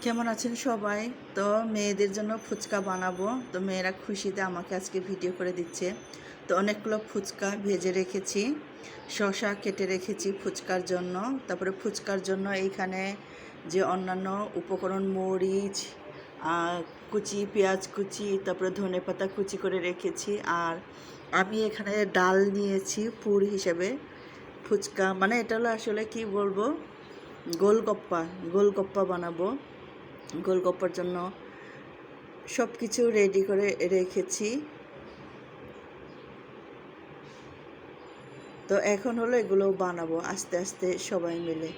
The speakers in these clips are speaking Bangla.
কেমন আছেন সবাই? তো মেয়েদের জন্য ফুচকা বানাবো। তো মেয়েরা খুশিতে আমাকে আজকে ভিডিও করে দিচ্ছে। তো অনেকগুলো ফুচকা ভেজে রেখেছি, শসা কেটে রেখেছি ফুচকার জন্য। তারপরে ফুচকার জন্য এইখানে যে অন্যান্য উপকরণ মরিচ, কুচি পেঁয়াজ কুচি, তারপরে ধনেপাতা কুচি করে রেখেছি। আর আমি এখানে ডাল নিয়েছি পুর হিসেবে। ফুচকা মানে এটা হলো আসলে কি বলবো, গোলগপ্পা গোলগপ্পা বানাবো। গোলগপ্পার জন্য সব কিছু রেডি করে রেখেছি। তো এখন হলো এগুলো বানাবো আস্তে আস্তে সবাই মিলে।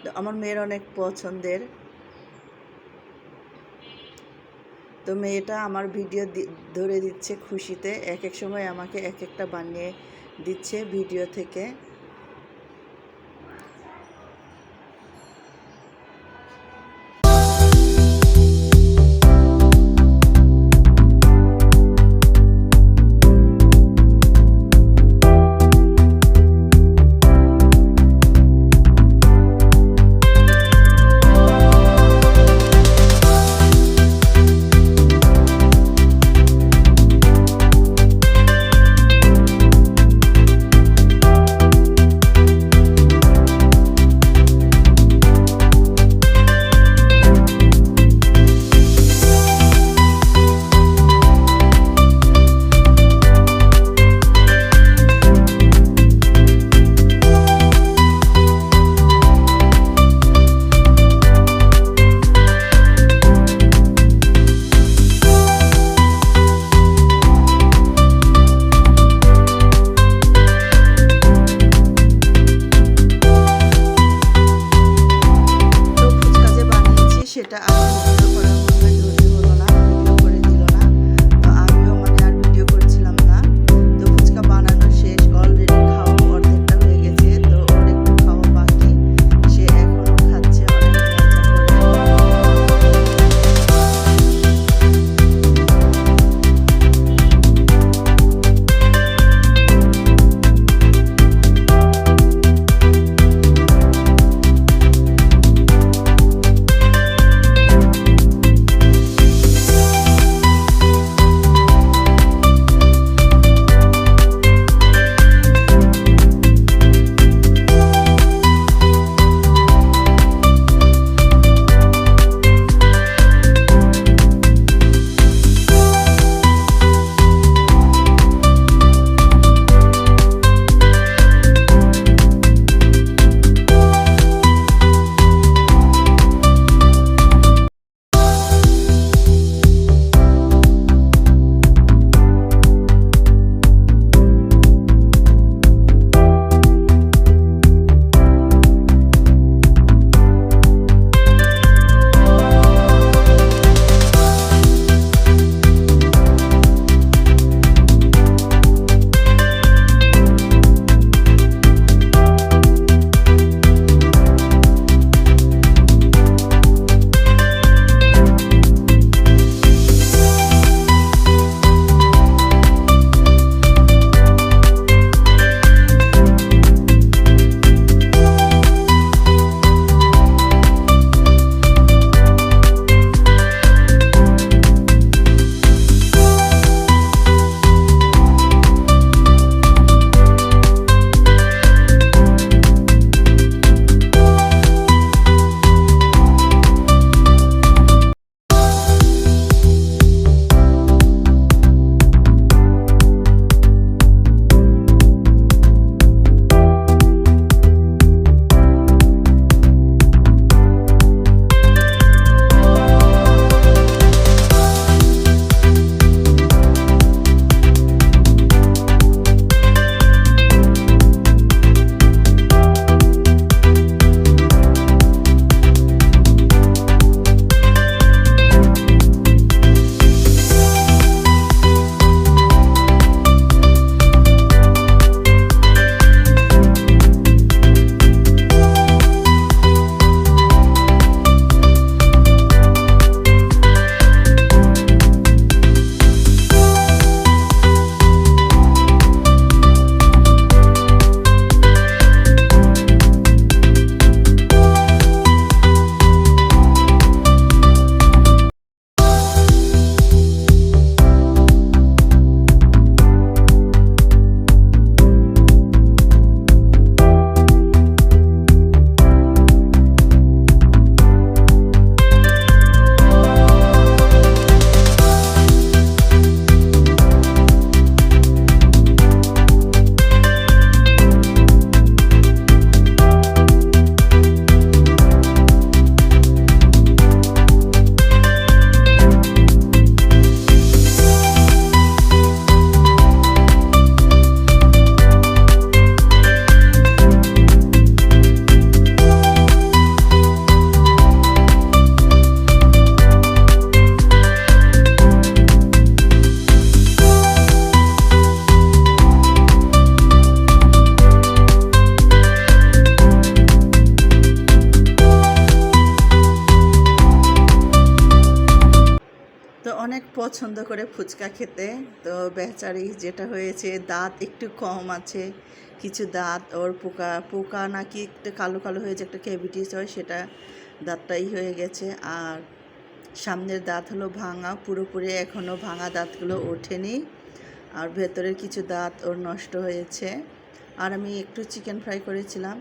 তো আমার মেয়ের অনেক পছন্দের। তো মেয়েটা আমার ভিডিও ধরে দিচ্ছে খুশিতে, এক এক সময় আমাকে এক একটা বানিয়ে দিচ্ছে ভিডিও থেকে। পছন্দ করে ফুচকা খেতে। তো বেচারি যেটা হয়েছে, দাঁত একটু কম আছে, কিছু দাঁত ওর পোকা পোকা নাকি একটু কালো কালো হয়ে যে একটা ক্যাভিটিস হয়, সেটা দাঁতটাই হয়ে গেছে। আর সামনের দাঁত হলো ভাঙা, পুরোপুরি এখনও ভাঙা দাঁতগুলো ওঠেনি। আর ভেতরের কিছু দাঁত ওর নষ্ট হয়েছে। আর আমি একটু চিকেন ফ্রাই করেছিলাম,